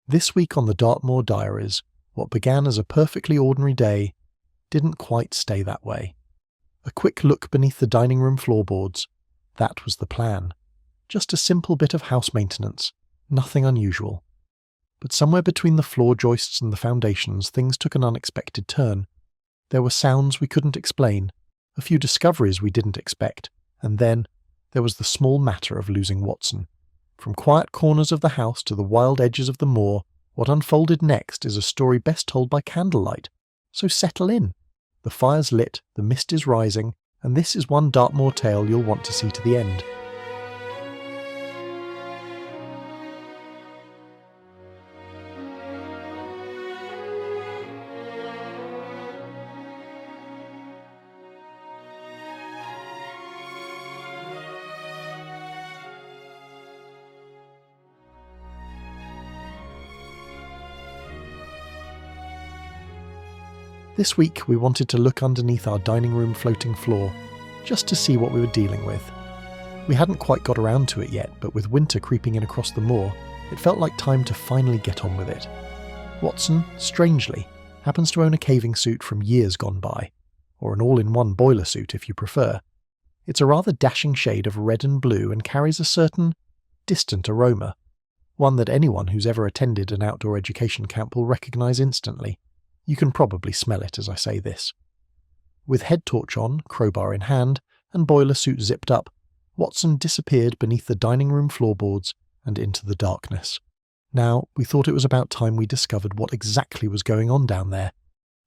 This week on the Dartmoor Diaries, what began as a perfectly ordinary day didn't quite stay that way. A quick look beneath the dining room floorboards. That was the plan. Just a simple bit of house maintenance, nothing unusual. But somewhere between the floor joists and the foundations, things took an unexpected turn. There were sounds we couldn't explain, a few discoveries we didn't expect, and then there was the small matter of losing Watson. From quiet corners of the house to the wild edges of the moor, what unfolded next is a story best told by candlelight. So settle in. The fire's lit, the mist is rising, and this is one Dartmoor tale you'll want to see to the end. This week we wanted to look underneath our dining room floating floor, just to see what we were dealing with. We hadn't quite got around to it yet, but with winter creeping in across the moor, it felt like time to finally get on with it. Watson, strangely, happens to own a caving suit from years gone by, or an all-in-one boiler suit if you prefer. It's a rather dashing shade of red and blue and carries a certain distant aroma, one that anyone who's ever attended an outdoor education camp will recognise instantly. You can probably smell it as I say this. With head torch on, crowbar in hand, and boiler suit zipped up, Watson disappeared beneath the dining room floorboards and into the darkness. Now, we thought it was about time we discovered what exactly was going on down there.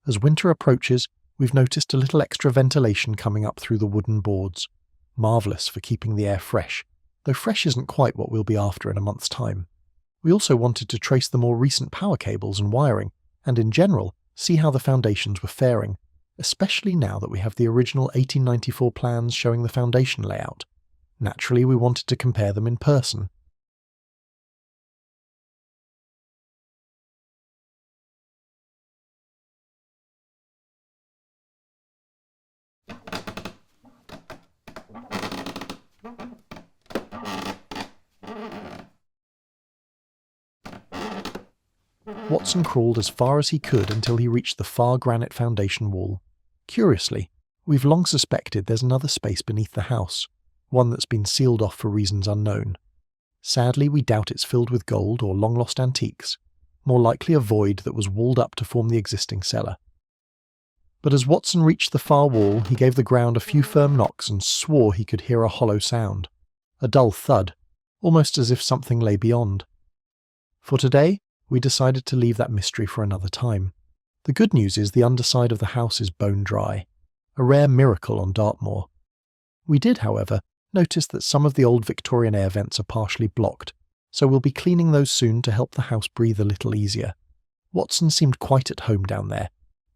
As winter approaches, we've noticed a little extra ventilation coming up through the wooden boards. Marvellous for keeping the air fresh, though fresh isn't quite what we'll be after in a month's time. We also wanted to trace the more recent power cables and wiring, and in general, see how the foundations were faring, especially now that we have the original 1894 plans showing the foundation layout. Naturally, we wanted to compare them in person. Watson crawled as far as he could until he reached the far granite foundation wall. Curiously, we've long suspected there's another space beneath the house, one that's been sealed off for reasons unknown. Sadly, we doubt it's filled with gold or long-lost antiques, more likely a void that was walled up to form the existing cellar. But as Watson reached the far wall, he gave the ground a few firm knocks and swore he could hear a hollow sound, a dull thud, almost as if something lay beyond. For today, we decided to leave that mystery for another time. The good news is the underside of the house is bone dry, a rare miracle on Dartmoor. We did, however, notice that some of the old Victorian air vents are partially blocked, so we'll be cleaning those soon to help the house breathe a little easier. Watson seemed quite at home down there,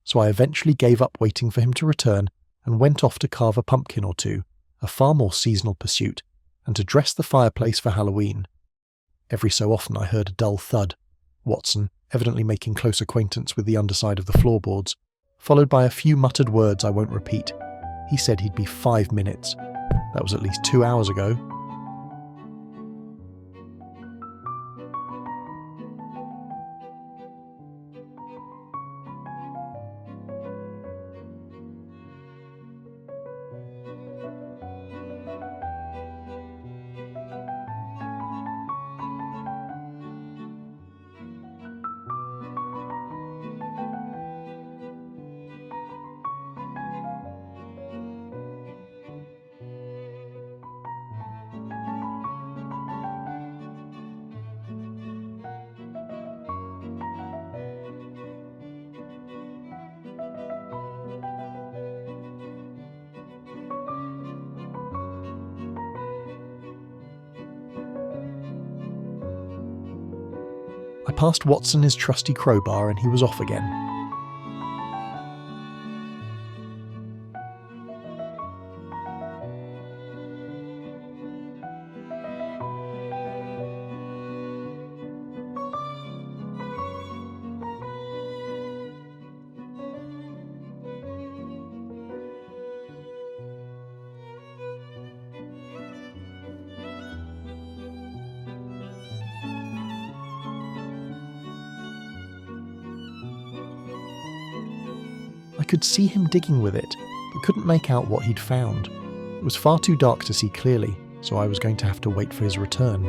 so I eventually gave up waiting for him to return and went off to carve a pumpkin or two, a far more seasonal pursuit, and to dress the fireplace for Halloween. Every so often I heard a dull thud, Watson evidently making close acquaintance with the underside of the floorboards, followed by a few muttered words I won't repeat. He said he'd be 5 minutes. That was at least 2 hours ago. I passed Watson his trusty crowbar and he was off again. could see him digging with it, but couldn't make out what he'd found. It was far too dark to see clearly, so I was going to have to wait for his return.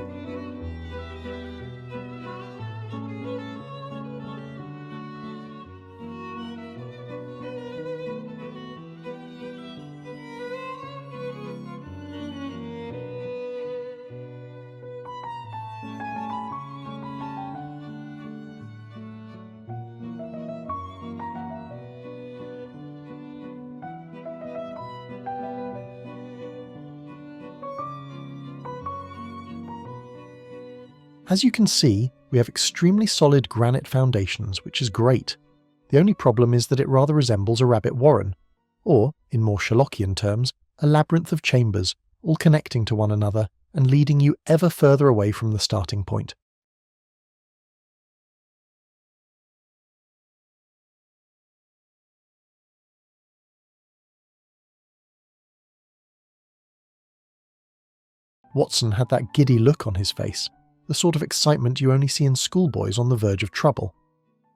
As you can see, we have extremely solid granite foundations, which is great. The only problem is that it rather resembles a rabbit warren, or, in more Sherlockian terms, a labyrinth of chambers, all connecting to one another and leading you ever further away from the starting point. Watson had that giddy look on his face, the sort of excitement you only see in schoolboys on the verge of trouble.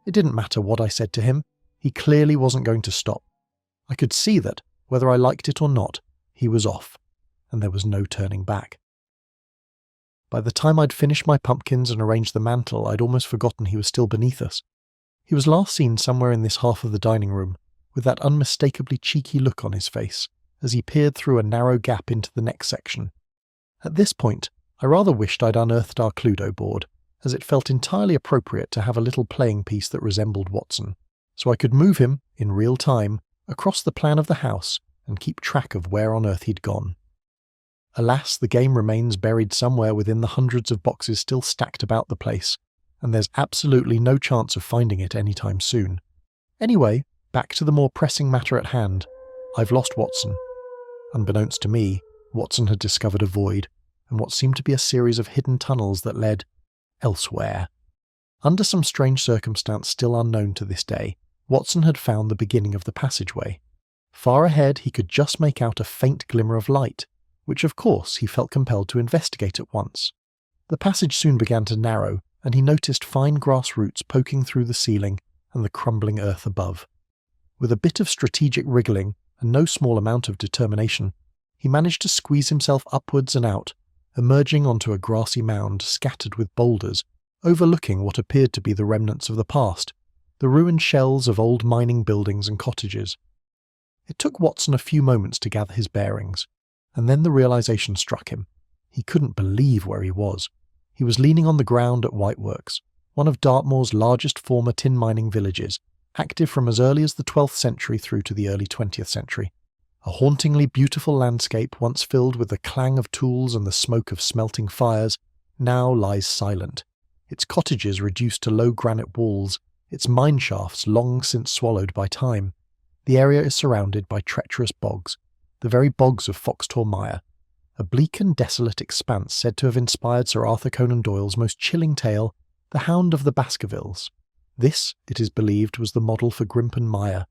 It didn't matter what I said to him, he clearly wasn't going to stop. I could see that, whether I liked it or not, he was off, and there was no turning back. By the time I'd finished my pumpkins and arranged the mantel, I'd almost forgotten he was still beneath us. He was last seen somewhere in this half of the dining room, with that unmistakably cheeky look on his face, as he peered through a narrow gap into the next section. At this point, I rather wished I'd unearthed our Cluedo board, as it felt entirely appropriate to have a little playing piece that resembled Watson, so I could move him, in real time, across the plan of the house and keep track of where on earth he'd gone. Alas, the game remains buried somewhere within the hundreds of boxes still stacked about the place, and there's absolutely no chance of finding it anytime soon. Anyway, back to the more pressing matter at hand. I've lost Watson. Unbeknownst to me, Watson had discovered a void, and what seemed to be a series of hidden tunnels that led elsewhere. Under some strange circumstance still unknown to this day, Watson had found the beginning of the passageway. Far ahead he could just make out a faint glimmer of light, which of course he felt compelled to investigate at once. The passage soon began to narrow, and he noticed fine grass roots poking through the ceiling and the crumbling earth above. With a bit of strategic wriggling and no small amount of determination, he managed to squeeze himself upwards and out, emerging onto a grassy mound scattered with boulders, overlooking what appeared to be the remnants of the past, the ruined shells of old mining buildings and cottages. It took Watson a few moments to gather his bearings, and then the realization struck him. He couldn't believe where he was. He was leaning on the ground at Whiteworks, one of Dartmoor's largest former tin mining villages, active from as early as the 12th century through to the early 20th century. A hauntingly beautiful landscape once filled with the clang of tools and the smoke of smelting fires, now lies silent, its cottages reduced to low granite walls, its mine shafts long since swallowed by time. The area is surrounded by treacherous bogs, the very bogs of Foxtor Mire, a bleak and desolate expanse said to have inspired Sir Arthur Conan Doyle's most chilling tale, The Hound of the Baskervilles. This, it is believed, was the model for Grimpen Mire,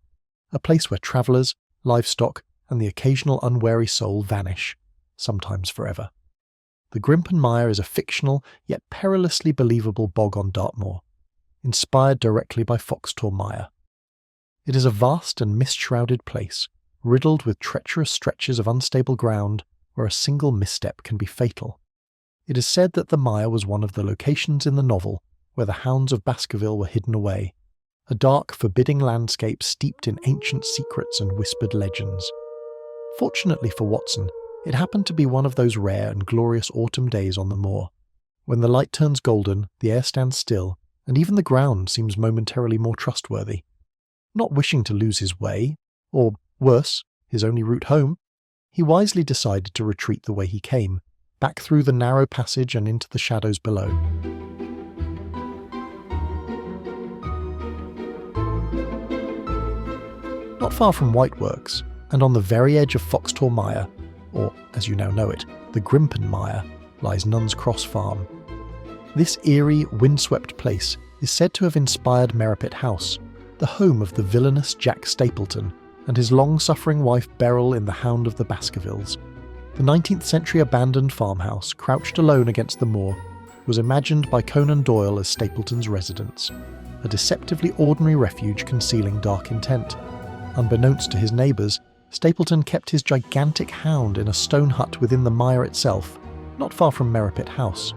a place where travellers, livestock, and the occasional unwary soul vanish, sometimes forever. The Grimpen Mire is a fictional, yet perilously believable bog on Dartmoor, inspired directly by Foxtor Mire. It is a vast and mist-shrouded place, riddled with treacherous stretches of unstable ground where a single misstep can be fatal. It is said that the mire was one of the locations in the novel where the hounds of Baskerville were hidden away, a dark, forbidding landscape steeped in ancient secrets and whispered legends. Fortunately for Watson, it happened to be one of those rare and glorious autumn days on the moor. When the light turns golden, the air stands still, and even the ground seems momentarily more trustworthy. Not wishing to lose his way, or worse, his only route home, he wisely decided to retreat the way he came, back through the narrow passage and into the shadows below. Not far from Whiteworks, and on the very edge of Foxtor Mire, or, as you now know it, the Grimpen Mire, lies Nuns Cross Farm. This eerie, windswept place is said to have inspired Merripit House, the home of the villainous Jack Stapleton and his long-suffering wife Beryl in The Hound of the Baskervilles. The 19th century abandoned farmhouse, crouched alone against the moor, was imagined by Conan Doyle as Stapleton's residence, a deceptively ordinary refuge concealing dark intent. Unbeknownst to his neighbours, Stapleton kept his gigantic hound in a stone hut within the mire itself, not far from Merripit House.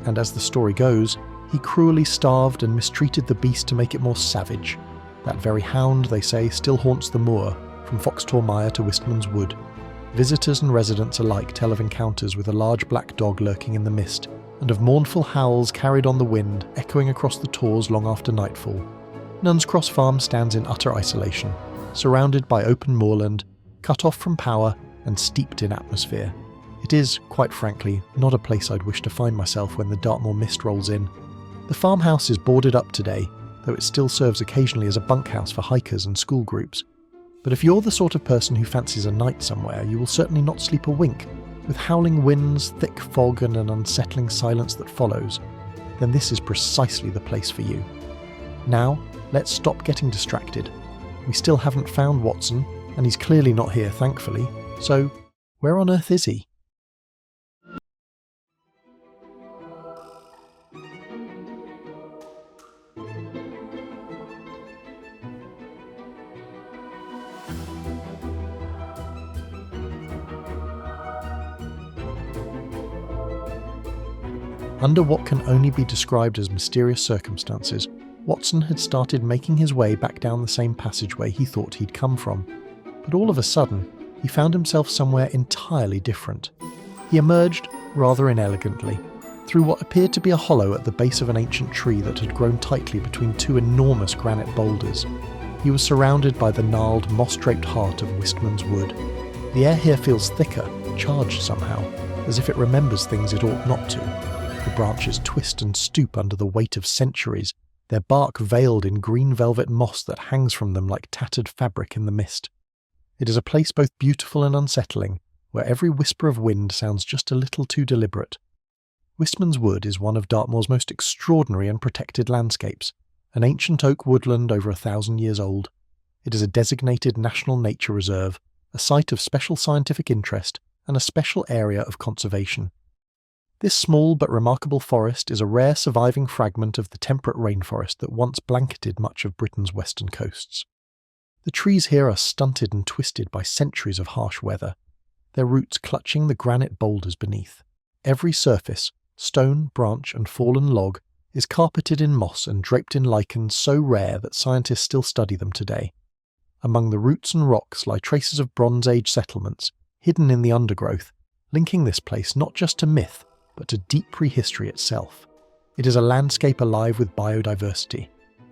And as the story goes, he cruelly starved and mistreated the beast to make it more savage. That very hound, they say, still haunts the moor, from Foxtor Mire to Wistman's Wood. Visitors and residents alike tell of encounters with a large black dog lurking in the mist, and of mournful howls carried on the wind, echoing across the tors long after nightfall. Nuns Cross Farm stands in utter isolation, surrounded by open moorland, cut off from power and steeped in atmosphere. It is, quite frankly, not a place I'd wish to find myself when the Dartmoor mist rolls in. The farmhouse is boarded up today, though it still serves occasionally as a bunkhouse for hikers and school groups. But if you're the sort of person who fancies a night somewhere, you will certainly not sleep a wink. With howling winds, thick fog and an unsettling silence that follows, then this is precisely the place for you. Now, let's stop getting distracted. We still haven't found Watson, and he's clearly not here, thankfully, so where on earth is he? Under what can only be described as mysterious circumstances, Watson had started making his way back down the same passageway he thought he'd come from. But all of a sudden, he found himself somewhere entirely different. He emerged, rather inelegantly, through what appeared to be a hollow at the base of an ancient tree that had grown tightly between two enormous granite boulders. He was surrounded by the gnarled, moss-draped heart of Wistman's Wood. The air here feels thicker, charged somehow, as if it remembers things it ought not to. The branches twist and stoop under the weight of centuries, their bark veiled in green velvet moss that hangs from them like tattered fabric in the mist. It is a place both beautiful and unsettling, where every whisper of wind sounds just a little too deliberate. Wistman's Wood is one of Dartmoor's most extraordinary and protected landscapes, an ancient oak woodland over 1,000 years old. It is a designated National Nature Reserve, a site of special scientific interest, and a special area of conservation. This small but remarkable forest is a rare surviving fragment of the temperate rainforest that once blanketed much of Britain's western coasts. The trees here are stunted and twisted by centuries of harsh weather, their roots clutching the granite boulders beneath. Every surface, stone, branch and fallen log, is carpeted in moss and draped in lichens so rare that scientists still study them today. Among the roots and rocks lie traces of Bronze Age settlements, hidden in the undergrowth, linking this place not just to myth, but to deep prehistory itself. It is a landscape alive with biodiversity,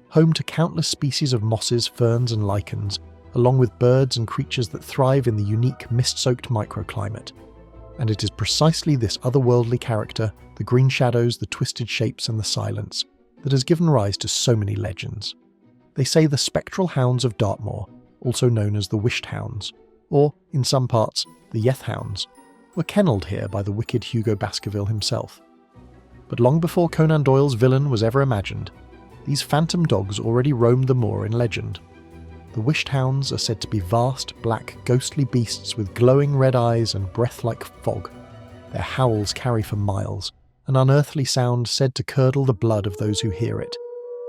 home to countless species of mosses, ferns and lichens, along with birds and creatures that thrive in the unique mist-soaked microclimate. And it is precisely this otherworldly character, the green shadows, the twisted shapes and the silence, that has given rise to so many legends. They say the spectral hounds of Dartmoor, also known as the Wisht Hounds, or, in some parts, the Yeth Hounds, were kennelled here by the wicked Hugo Baskerville himself. But long before Conan Doyle's villain was ever imagined, these phantom dogs already roamed the moor in legend. The Wisht Hounds are said to be vast, black, ghostly beasts with glowing red eyes and breath like fog. Their howls carry for miles, an unearthly sound said to curdle the blood of those who hear it.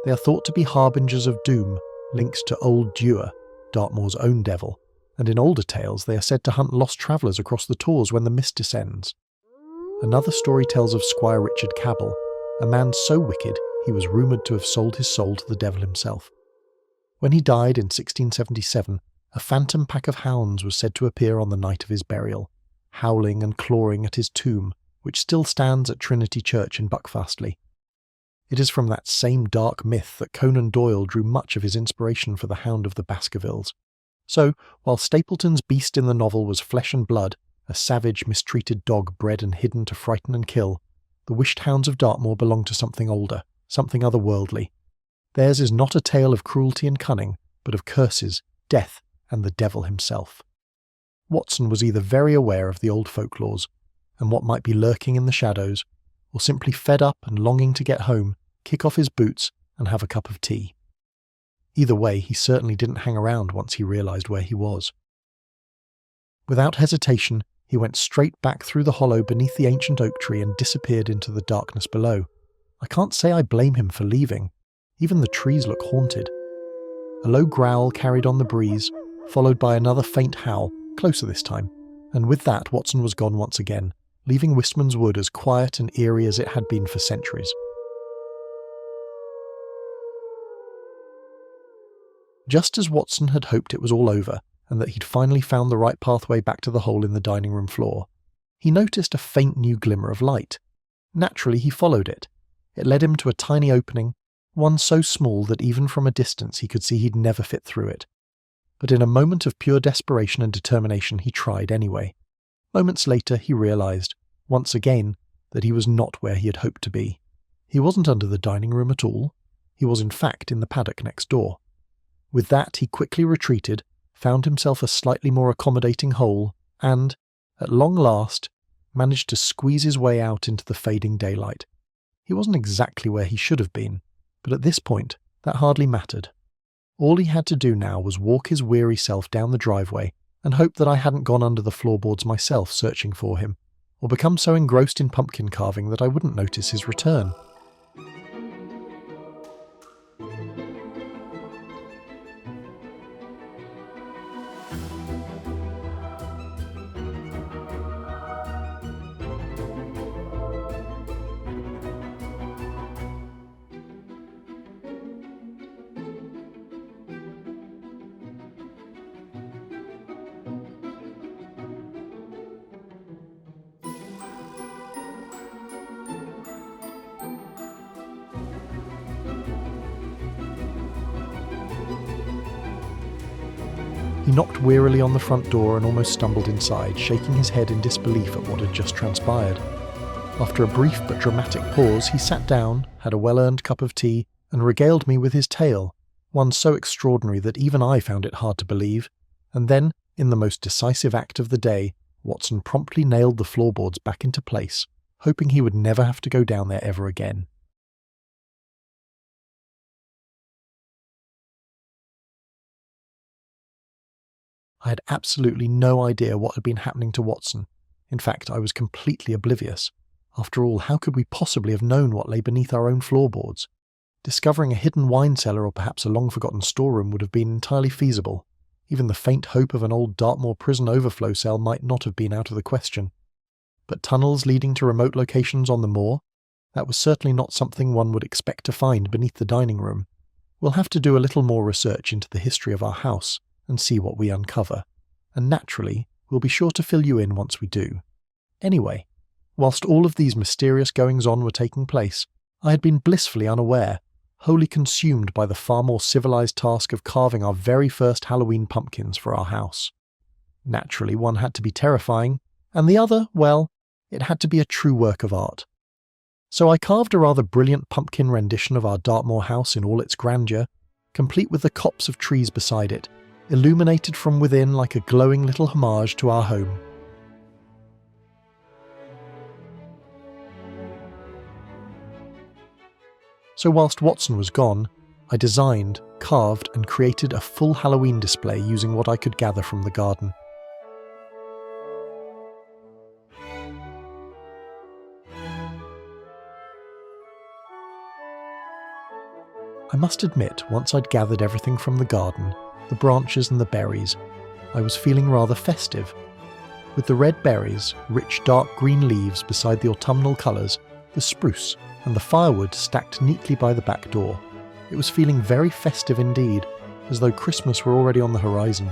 They are thought to be harbingers of doom, links to Old Dewar, Dartmoor's own devil, and in older tales they are said to hunt lost travellers across the tors when the mist descends. Another story tells of Squire Richard Cabell, a man so wicked he was rumoured to have sold his soul to the devil himself. When he died in 1677, a phantom pack of hounds was said to appear on the night of his burial, howling and clawing at his tomb, which still stands at Trinity Church in Buckfastleigh. It is from that same dark myth that Conan Doyle drew much of his inspiration for the Hound of the Baskervilles. So, while Stapleton's beast in the novel was flesh and blood, a savage, mistreated dog bred and hidden to frighten and kill, the Wisht Hounds of Dartmoor belong to something older, something otherworldly. Theirs is not a tale of cruelty and cunning, but of curses, death, and the devil himself. Watson was either very aware of the old folklores, and what might be lurking in the shadows, or simply fed up and longing to get home, kick off his boots, and have a cup of tea. Either way, he certainly didn't hang around once he realised where he was. Without hesitation, he went straight back through the hollow beneath the ancient oak tree and disappeared into the darkness below. I can't say I blame him for leaving. Even the trees look haunted. A low growl carried on the breeze, followed by another faint howl, closer this time, and with that Watson was gone once again, leaving Wistman's Wood as quiet and eerie as it had been for centuries. Just as Watson had hoped it was all over, and that he'd finally found the right pathway back to the hole in the dining room floor, he noticed a faint new glimmer of light. Naturally, he followed it. It led him to a tiny opening, one so small that even from a distance he could see he'd never fit through it. But in a moment of pure desperation and determination he tried anyway. Moments later he realised, once again, that he was not where he had hoped to be. He wasn't under the dining room at all. He was in fact in the paddock next door. With that he quickly retreated, found himself a slightly more accommodating hole, and, at long last, managed to squeeze his way out into the fading daylight. He wasn't exactly where he should have been, but at this point, that hardly mattered. All he had to do now was walk his weary self down the driveway and hope that I hadn't gone under the floorboards myself searching for him, or become so engrossed in pumpkin carving that I wouldn't notice his return. He knocked wearily on the front door and almost stumbled inside, shaking his head in disbelief at what had just transpired. After a brief but dramatic pause, he sat down, had a well-earned cup of tea, and regaled me with his tale, one so extraordinary that even I found it hard to believe, and then, in the most decisive act of the day, Watson promptly nailed the floorboards back into place, hoping he would never have to go down there ever again. I had absolutely no idea what had been happening to Watson. In fact, I was completely oblivious. After all, how could we possibly have known what lay beneath our own floorboards? Discovering a hidden wine cellar or perhaps a long-forgotten storeroom would have been entirely feasible. Even the faint hope of an old Dartmoor prison overflow cell might not have been out of the question. But tunnels leading to remote locations on the moor? That was certainly not something one would expect to find beneath the dining room. We'll have to do a little more research into the history of our house and see what we uncover. And naturally, we'll be sure to fill you in once we do. Anyway, whilst all of these mysterious goings-on were taking place, I had been blissfully unaware, wholly consumed by the far more civilized task of carving our very first Halloween pumpkins for our house. Naturally, one had to be terrifying, and the other, well, it had to be a true work of art. So I carved a rather brilliant pumpkin rendition of our Dartmoor house in all its grandeur, complete with the copse of trees beside it, illuminated from within like a glowing little homage to our home. So whilst Watson was gone, I designed, carved and created a full Halloween display using what I could gather from the garden. I must admit, once I'd gathered everything from the garden, the branches and the berries, I was feeling rather festive. With the red berries, rich dark green leaves beside the autumnal colours, the spruce and the firewood stacked neatly by the back door, it was feeling very festive indeed, as though Christmas were already on the horizon.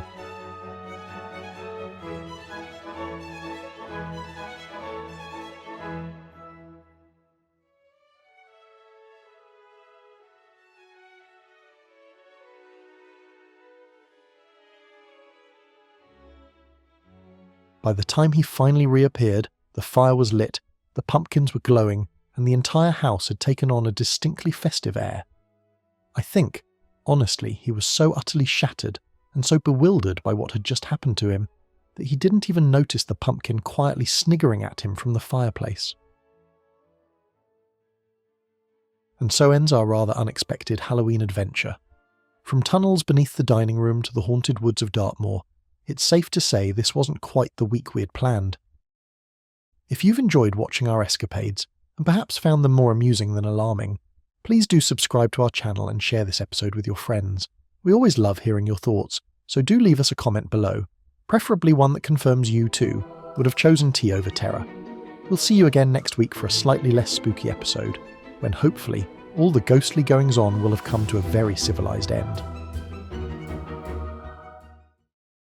By the time he finally reappeared, the fire was lit, the pumpkins were glowing, and the entire house had taken on a distinctly festive air. I think, honestly, he was so utterly shattered and so bewildered by what had just happened to him that he didn't even notice the pumpkin quietly sniggering at him from the fireplace. And so ends our rather unexpected Halloween adventure. From tunnels beneath the dining room to the haunted woods of Dartmoor, it's safe to say this wasn't quite the week we had planned. If you've enjoyed watching our escapades, and perhaps found them more amusing than alarming, please do subscribe to our channel and share this episode with your friends. We always love hearing your thoughts, so do leave us a comment below, preferably one that confirms you too would have chosen tea over terror. We'll see you again next week for a slightly less spooky episode, when hopefully all the ghostly goings-on will have come to a very civilised end.